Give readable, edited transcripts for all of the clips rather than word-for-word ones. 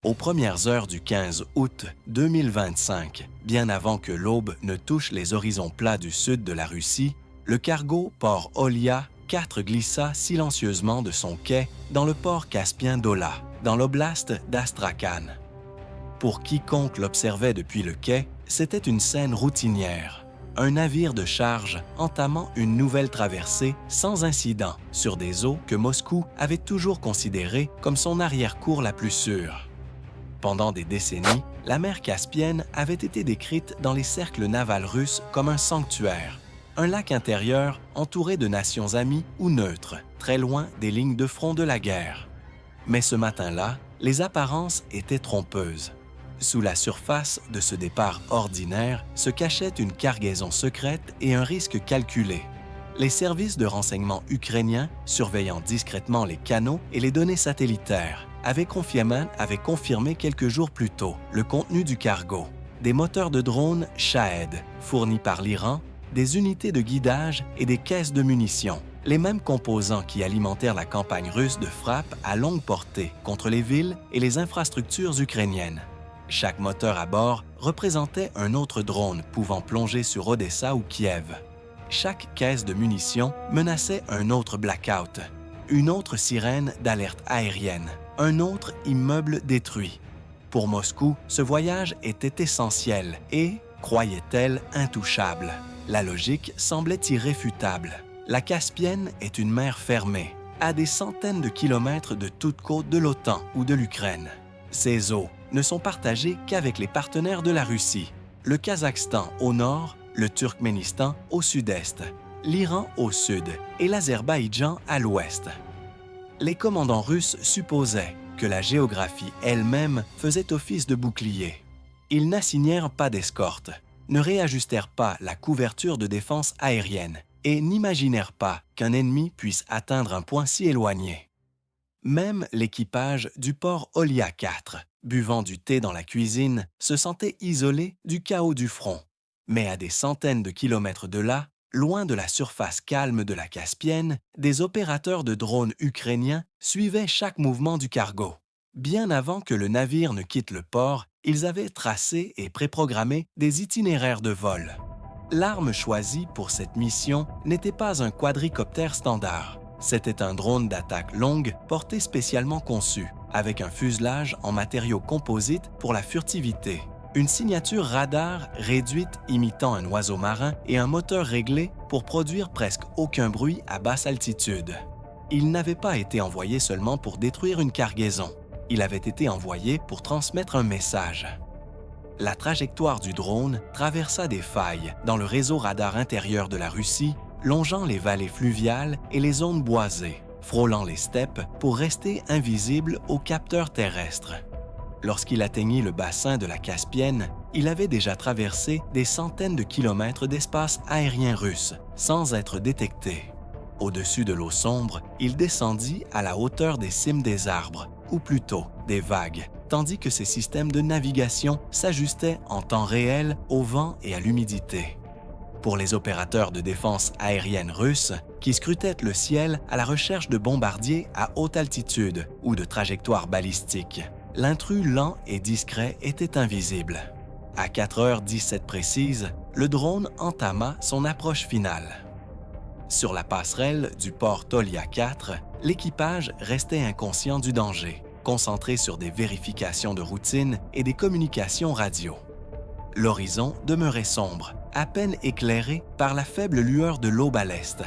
Aux premières heures du 15 août 2025, bien avant que l'aube ne touche les horizons plats du sud de la Russie, le cargo Port Olia 4 glissa silencieusement de son quai dans le port caspien d'Ola, dans l'oblast d'Astrakhan. Pour quiconque l'observait depuis le quai, c'était une scène routinière. Un navire de charge entamant une nouvelle traversée sans incident sur des eaux que Moscou avait toujours considérées comme son arrière-cour la plus sûre. Pendant des décennies, la mer Caspienne avait été décrite dans les cercles navals russes comme un sanctuaire, un lac intérieur entouré de nations amies ou neutres, très loin des lignes de front de la guerre. Mais ce matin-là, les apparences étaient trompeuses. Sous la surface de ce départ ordinaire se cachait une cargaison secrète et un risque calculé. Les services de renseignement ukrainiens, surveillant discrètement les canaux et les données satellitaires, avaient confirmé quelques jours plus tôt le contenu du cargo. Des moteurs de drones Shahed, fournis par l'Iran, des unités de guidage et des caisses de munitions, les mêmes composants qui alimentèrent la campagne russe de frappe à longue portée contre les villes et les infrastructures ukrainiennes. Chaque moteur à bord représentait un autre drone pouvant plonger sur Odessa ou Kiev. Chaque caisse de munitions menaçait un autre blackout, une autre sirène d'alerte aérienne, un autre immeuble détruit. Pour Moscou, ce voyage était essentiel et, croyait-elle, intouchable. La logique semblait irréfutable. La Caspienne est une mer fermée, à des centaines de kilomètres de toute côte de l'OTAN ou de l'Ukraine. Ces eaux ne sont partagées qu'avec les partenaires de la Russie, le Kazakhstan au nord, le Turkménistan au sud-est, l'Iran au sud et l'Azerbaïdjan à l'ouest. Les commandants russes supposaient que la géographie elle-même faisait office de bouclier. Ils n'assignèrent pas d'escorte, ne réajustèrent pas la couverture de défense aérienne et n'imaginèrent pas qu'un ennemi puisse atteindre un point si éloigné. Même l'équipage du port Olia 4, buvant du thé dans la cuisine, se sentait isolé du chaos du front. Mais à des centaines de kilomètres de là, loin de la surface calme de la Caspienne, des opérateurs de drones ukrainiens suivaient chaque mouvement du cargo. Bien avant que le navire ne quitte le port, ils avaient tracé et préprogrammé des itinéraires de vol. L'arme choisie pour cette mission n'était pas un quadricoptère standard. C'était un drone d'attaque longue porté spécialement conçu, avec un fuselage en matériaux composites pour la furtivité, une signature radar réduite imitant un oiseau marin et un moteur réglé pour produire presque aucun bruit à basse altitude. Il n'avait pas été envoyé seulement pour détruire une cargaison. Il avait été envoyé pour transmettre un message. La trajectoire du drone traversa des failles dans le réseau radar intérieur de la Russie, longeant les vallées fluviales et les zones boisées, frôlant les steppes pour rester invisible aux capteurs terrestres. Lorsqu'il atteignit le bassin de la Caspienne, il avait déjà traversé des centaines de kilomètres d'espace aérien russe sans être détecté. Au-dessus de l'eau sombre, il descendit à la hauteur des cimes des arbres, ou plutôt des vagues, tandis que ses systèmes de navigation s'ajustaient en temps réel au vent et à l'humidité. Pour les opérateurs de défense aérienne russes, qui scrutaient le ciel à la recherche de bombardiers à haute altitude ou de trajectoires balistiques, l'intrus lent et discret était invisible. À 4h17 précises, le drone entama son approche finale. Sur la passerelle du port Olia 4, l'équipage restait inconscient du danger, concentré sur des vérifications de routine et des communications radio. L'horizon demeurait sombre, à peine éclairé par la faible lueur de l'aube à l'est.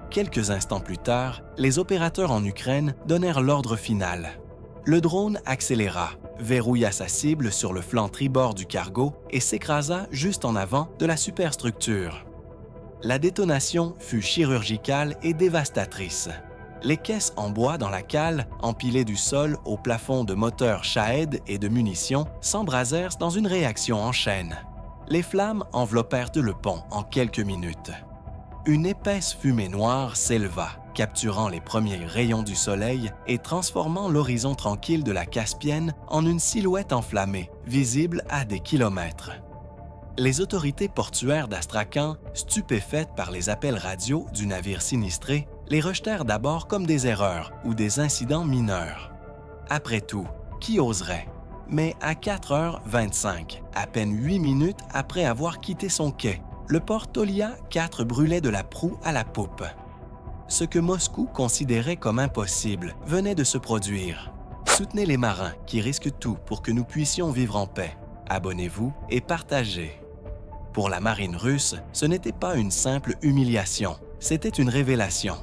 Quelques instants plus tard, les opérateurs en Ukraine donnèrent l'ordre final. Le drone accéléra, verrouilla sa cible sur le flanc tribord du cargo et s'écrasa juste en avant de la superstructure. La détonation fut chirurgicale et dévastatrice. Les caisses en bois dans la cale, empilées du sol au plafond de moteurs Shahed et de munitions, s'embrasèrent dans une réaction en chaîne. Les flammes enveloppèrent le pont en quelques minutes. Une épaisse fumée noire s'éleva, capturant les premiers rayons du soleil et transformant l'horizon tranquille de la Caspienne en une silhouette enflammée, visible à des kilomètres. Les autorités portuaires d'Astrakhan, stupéfaites par les appels radio du navire sinistré, les rejetèrent d'abord comme des erreurs ou des incidents mineurs. Après tout, qui oserait? Mais à 4h25, à peine 8 minutes après avoir quitté son quai, le port Olia 4 brûlait de la proue à la poupe. Ce que Moscou considérait comme impossible venait de se produire. Soutenez les marins qui risquent tout pour que nous puissions vivre en paix. Abonnez-vous et partagez. Pour la marine russe, ce n'était pas une simple humiliation, c'était une révélation.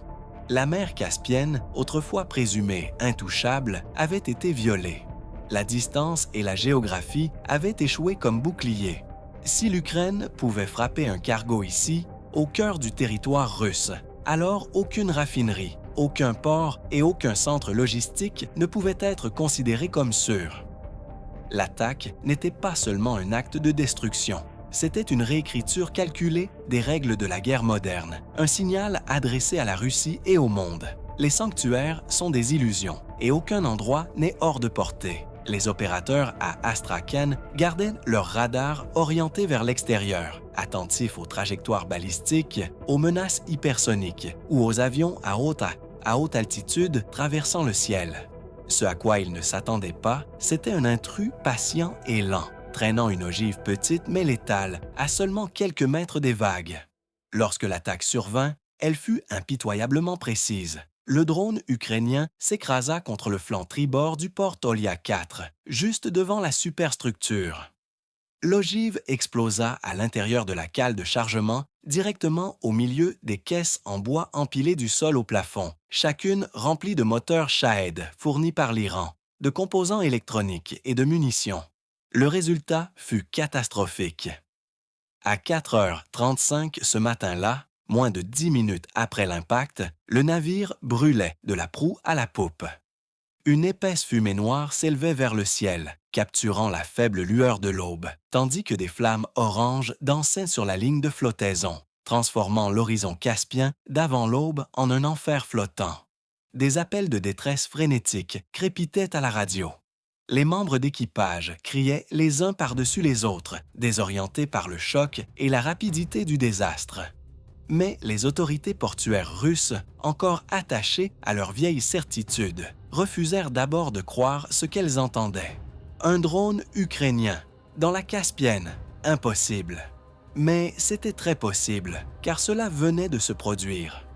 La mer Caspienne, autrefois présumée intouchable, avait été violée. La distance et la géographie avaient échoué comme boucliers. Si l'Ukraine pouvait frapper un cargo ici, au cœur du territoire russe, alors aucune raffinerie, aucun port et aucun centre logistique ne pouvaient être considérés comme sûrs. L'attaque n'était pas seulement un acte de destruction, c'était une réécriture calculée des règles de la guerre moderne, un signal adressé à la Russie et au monde. Les sanctuaires sont des illusions et aucun endroit n'est hors de portée. Les opérateurs à Astrakhan gardaient leur radar orienté vers l'extérieur, attentifs aux trajectoires balistiques, aux menaces hypersoniques ou aux avions à haute altitude traversant le ciel. Ce à quoi ils ne s'attendaient pas, c'était un intrus patient et lent, traînant une ogive petite mais létale, à seulement quelques mètres des vagues. Lorsque l'attaque survint, elle fut impitoyablement précise. Le drone ukrainien s'écrasa contre le flanc tribord du port Olia 4, juste devant la superstructure. L'ogive explosa à l'intérieur de la cale de chargement, directement au milieu des caisses en bois empilées du sol au plafond, chacune remplie de moteurs Shahed fournis par l'Iran, de composants électroniques et de munitions. Le résultat fut catastrophique. À 4h35 ce matin-là, moins de 10 minutes après l'impact, le navire brûlait de la proue à la poupe. Une épaisse fumée noire s'élevait vers le ciel, capturant la faible lueur de l'aube, tandis que des flammes oranges dansaient sur la ligne de flottaison, transformant l'horizon caspien d'avant l'aube en un enfer flottant. Des appels de détresse frénétiques crépitaient à la radio. Les membres d'équipage criaient les uns par-dessus les autres, désorientés par le choc et la rapidité du désastre. Mais les autorités portuaires russes, encore attachées à leur vieille certitude, refusèrent d'abord de croire ce qu'elles entendaient. Un drone ukrainien, dans la Caspienne, impossible. Mais c'était très possible, car cela venait de se produire.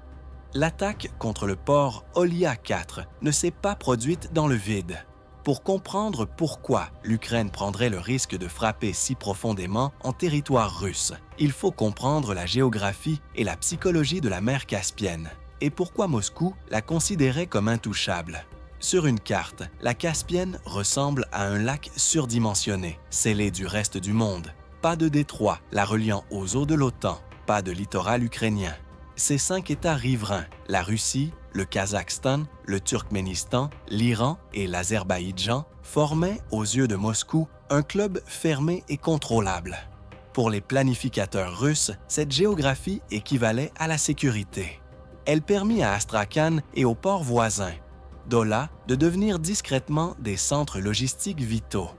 L'attaque contre le port Olia 4 ne s'est pas produite dans le vide. Pour comprendre pourquoi l'Ukraine prendrait le risque de frapper si profondément en territoire russe, il faut comprendre la géographie et la psychologie de la mer Caspienne, et pourquoi Moscou la considérait comme intouchable. Sur une carte, la Caspienne ressemble à un lac surdimensionné, scellé du reste du monde. Pas de détroit la reliant aux eaux de l'OTAN, pas de littoral ukrainien. Ces 5 États riverains, la Russie, le Kazakhstan, le Turkménistan, l'Iran et l'Azerbaïdjan, formaient, aux yeux de Moscou, un club fermé et contrôlable. Pour les planificateurs russes, cette géographie équivalait à la sécurité. Elle permit à Astrakhan et aux ports voisins, Dola, de devenir discrètement des centres logistiques vitaux.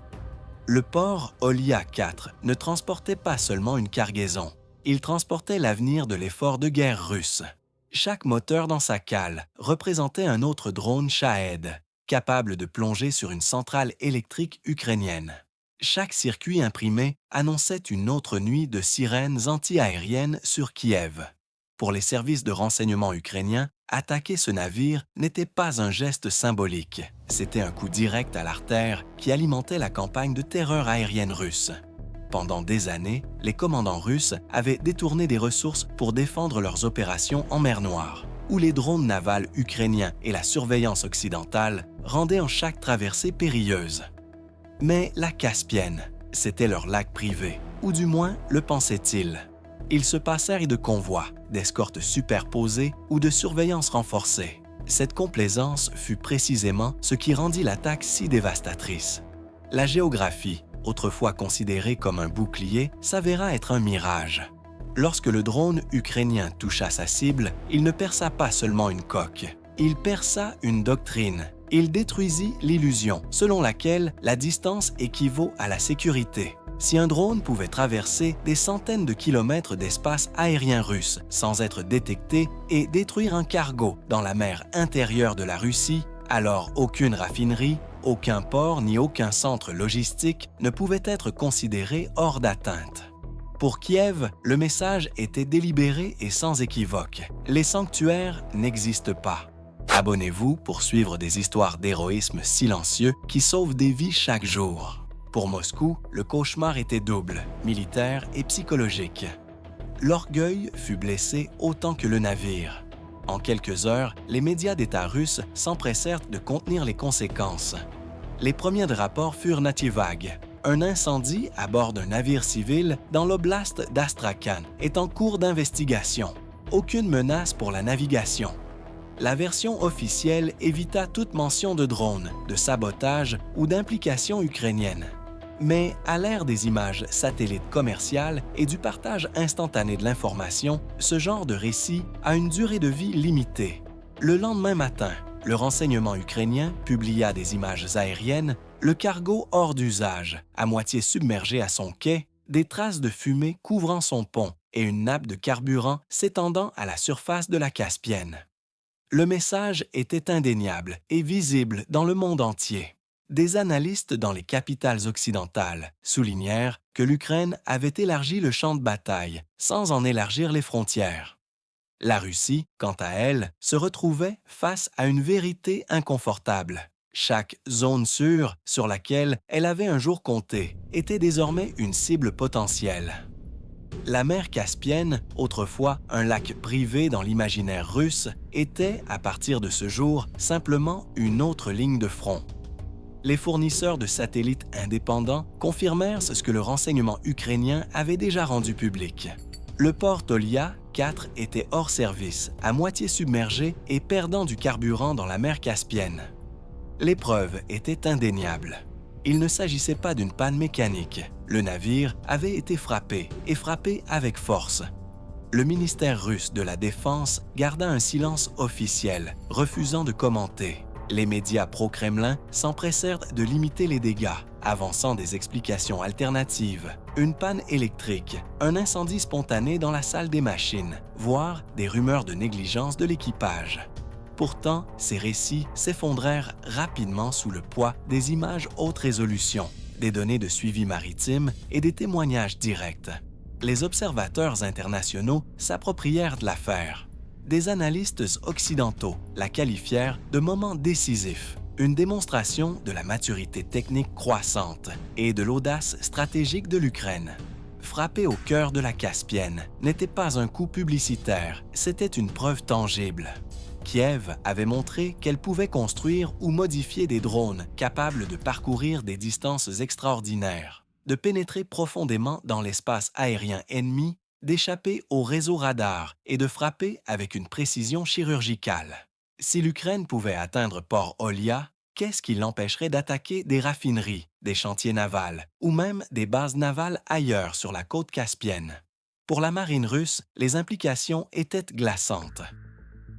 Le port Olia 4 ne transportait pas seulement une cargaison, il transportait l'avenir de l'effort de guerre russe. Chaque moteur dans sa cale représentait un autre drone Shahed, capable de plonger sur une centrale électrique ukrainienne. Chaque circuit imprimé annonçait une autre nuit de sirènes anti-aériennes sur Kiev. Pour les services de renseignement ukrainiens, attaquer ce navire n'était pas un geste symbolique. C'était un coup direct à l'artère qui alimentait la campagne de terreur aérienne russe. Pendant des années, les commandants russes avaient détourné des ressources pour défendre leurs opérations en mer Noire, où les drones navals ukrainiens et la surveillance occidentale rendaient en chaque traversée périlleuse. Mais la Caspienne, c'était leur lac privé, ou du moins le pensaient-ils. Ils se passèrent de convois, d'escortes superposées ou de surveillance renforcée. Cette complaisance fut précisément ce qui rendit l'attaque si dévastatrice. La géographie, autrefois considérée comme un bouclier, s'avéra être un mirage. Lorsque le drone ukrainien toucha sa cible, il ne perça pas seulement une coque, il perça une doctrine. Il détruisit l'illusion selon laquelle la distance équivaut à la sécurité. Si un drone pouvait traverser des centaines de kilomètres d'espace aérien russe sans être détecté et détruire un cargo dans la mer intérieure de la Russie, alors aucune raffinerie, aucun port ni aucun centre logistique ne pouvait être considéré hors d'atteinte. Pour Kiev, le message était délibéré et sans équivoque. Les sanctuaires n'existent pas. Abonnez-vous pour suivre des histoires d'héroïsme silencieux qui sauvent des vies chaque jour. Pour Moscou, le cauchemar était double, militaire et psychologique. L'orgueil fut blessé autant que le navire. En quelques heures, les médias d'État russes s'empressèrent de contenir les conséquences. Les premiers rapports furent vagues. Un incendie à bord d'un navire civil dans l'oblast d'Astrakhan est en cours d'investigation. Aucune menace pour la navigation. La version officielle évita toute mention de drones, de sabotage ou d'implication ukrainienne. Mais à l'ère des images satellites commerciales et du partage instantané de l'information, ce genre de récit a une durée de vie limitée. Le lendemain matin, le renseignement ukrainien publia des images aériennes, le cargo hors d'usage, à moitié submergé à son quai, des traces de fumée couvrant son pont et une nappe de carburant s'étendant à la surface de la Caspienne. Le message était indéniable et visible dans le monde entier. Des analystes dans les capitales occidentales soulignèrent que l'Ukraine avait élargi le champ de bataille sans en élargir les frontières. La Russie, quant à elle, se retrouvait face à une vérité inconfortable. Chaque zone sûre sur laquelle elle avait un jour compté était désormais une cible potentielle. La mer Caspienne, autrefois un lac privé dans l'imaginaire russe, était, à partir de ce jour, simplement une autre ligne de front. Les fournisseurs de satellites indépendants confirmèrent ce que le renseignement ukrainien avait déjà rendu public. Le port Tolia 4 était hors service, à moitié submergé et perdant du carburant dans la mer Caspienne. Les preuves étaient indéniables. Il ne s'agissait pas d'une panne mécanique. Le navire avait été frappé, et frappé avec force. Le ministère russe de la Défense garda un silence officiel, refusant de commenter. Les médias pro-Kremlin s'empressèrent de limiter les dégâts, avançant des explications alternatives. Une panne électrique, un incendie spontané dans la salle des machines, voire des rumeurs de négligence de l'équipage. Pourtant, ces récits s'effondrèrent rapidement sous le poids des images haute résolution, des données de suivi maritime et des témoignages directs. Les observateurs internationaux s'approprièrent de l'affaire. Des analystes occidentaux la qualifièrent de moment décisif, une démonstration de la maturité technique croissante et de l'audace stratégique de l'Ukraine. Frapper au cœur de la Caspienne n'était pas un coup publicitaire, c'était une preuve tangible. Kiev avait montré qu'elle pouvait construire ou modifier des drones capables de parcourir des distances extraordinaires, de pénétrer profondément dans l'espace aérien ennemi, d'échapper au réseau radar et de frapper avec une précision chirurgicale. Si l'Ukraine pouvait atteindre Port Olia, qu'est-ce qui l'empêcherait d'attaquer des raffineries, des chantiers navals ou même des bases navales ailleurs sur la côte caspienne? Pour la marine russe, les implications étaient glaçantes.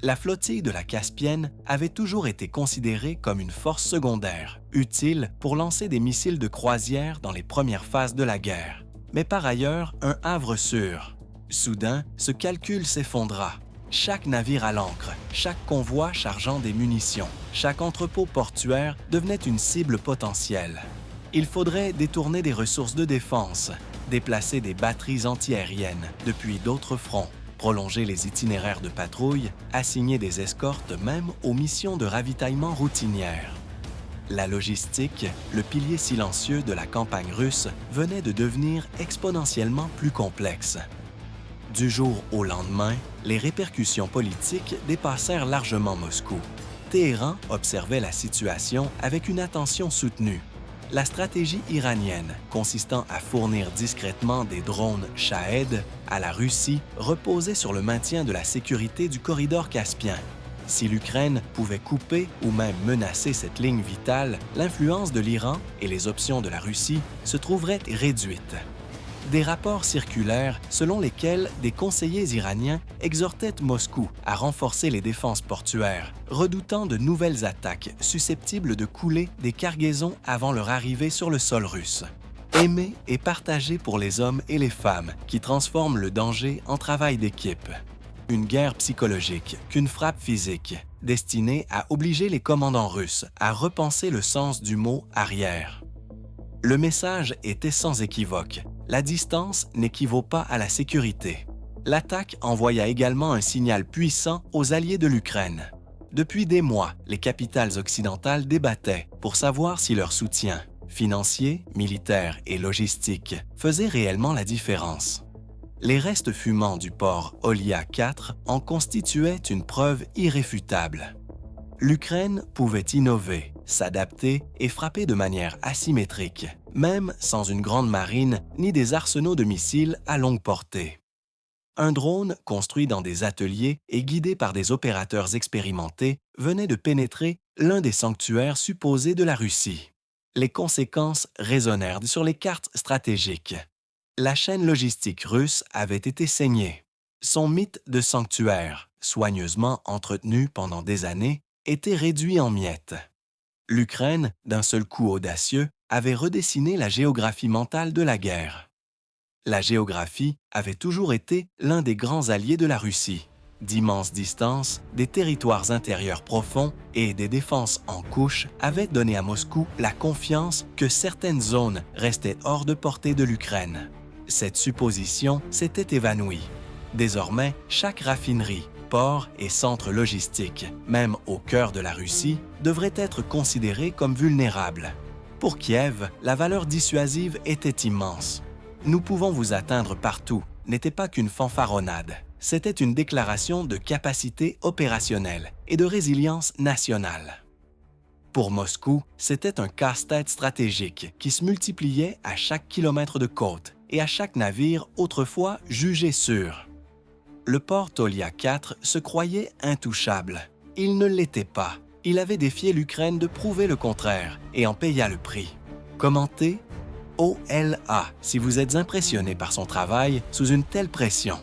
La flottille de la Caspienne avait toujours été considérée comme une force secondaire, utile pour lancer des missiles de croisière dans les premières phases de la guerre, mais par ailleurs un havre sûr. Soudain, ce calcul s'effondra. Chaque navire à l'ancre, chaque convoi chargeant des munitions, chaque entrepôt portuaire devenait une cible potentielle. Il faudrait détourner des ressources de défense, déplacer des batteries antiaériennes depuis d'autres fronts, prolonger les itinéraires de patrouille, assigner des escortes même aux missions de ravitaillement routinières. La logistique, le pilier silencieux de la campagne russe, venait de devenir exponentiellement plus complexe. Du jour au lendemain, les répercussions politiques dépassèrent largement Moscou. Téhéran observait la situation avec une attention soutenue. La stratégie iranienne, consistant à fournir discrètement des drones Shahed à la Russie, reposait sur le maintien de la sécurité du corridor caspien. Si l'Ukraine pouvait couper ou même menacer cette ligne vitale, l'influence de l'Iran et les options de la Russie se trouveraient réduites. Des rapports circulèrent selon lesquels des conseillers iraniens exhortaient Moscou à renforcer les défenses portuaires, redoutant de nouvelles attaques susceptibles de couler des cargaisons avant leur arrivée sur le sol russe. Aimer et partager pour les hommes et les femmes qui transforment le danger en travail d'équipe. une guerre psychologique qu'une frappe physique, destinée à obliger les commandants russes à repenser le sens du mot « arrière ». Le message était sans équivoque. La distance n'équivaut pas à la sécurité. L'attaque envoya également un signal puissant aux alliés de l'Ukraine. Depuis des mois, les capitales occidentales débattaient pour savoir si leur soutien, financier, militaire et logistique, faisait réellement la différence. Les restes fumants du port Olia 4 en constituaient une preuve irréfutable. L'Ukraine pouvait innover, s'adapter et frapper de manière asymétrique, même sans une grande marine ni des arsenaux de missiles à longue portée. Un drone construit dans des ateliers et guidé par des opérateurs expérimentés venait de pénétrer l'un des sanctuaires supposés de la Russie. Les conséquences résonnèrent sur les cartes stratégiques. La chaîne logistique russe avait été saignée. Son mythe de sanctuaire, soigneusement entretenu pendant des années, était réduit en miettes. L'Ukraine, d'un seul coup audacieux, avait redessiné la géographie mentale de la guerre. La géographie avait toujours été l'un des grands alliés de la Russie. D'immenses distances, des territoires intérieurs profonds et des défenses en couches avaient donné à Moscou la confiance que certaines zones restaient hors de portée de l'Ukraine. Cette supposition s'était évanouie. Désormais, chaque raffinerie, port et centre logistique, même au cœur de la Russie, devrait être considérée comme vulnérable. Pour Kiev, la valeur dissuasive était immense. « Nous pouvons vous atteindre partout » n'était pas qu'une fanfaronnade. C'était une déclaration de capacité opérationnelle et de résilience nationale. Pour Moscou, c'était un casse-tête stratégique qui se multipliait à chaque kilomètre de côte et à chaque navire autrefois jugé sûr. Le port Olia 4 se croyait intouchable. Il ne l'était pas. Il avait défié l'Ukraine de prouver le contraire et en paya le prix. Commentez OLA si vous êtes impressionné par son travail sous une telle pression.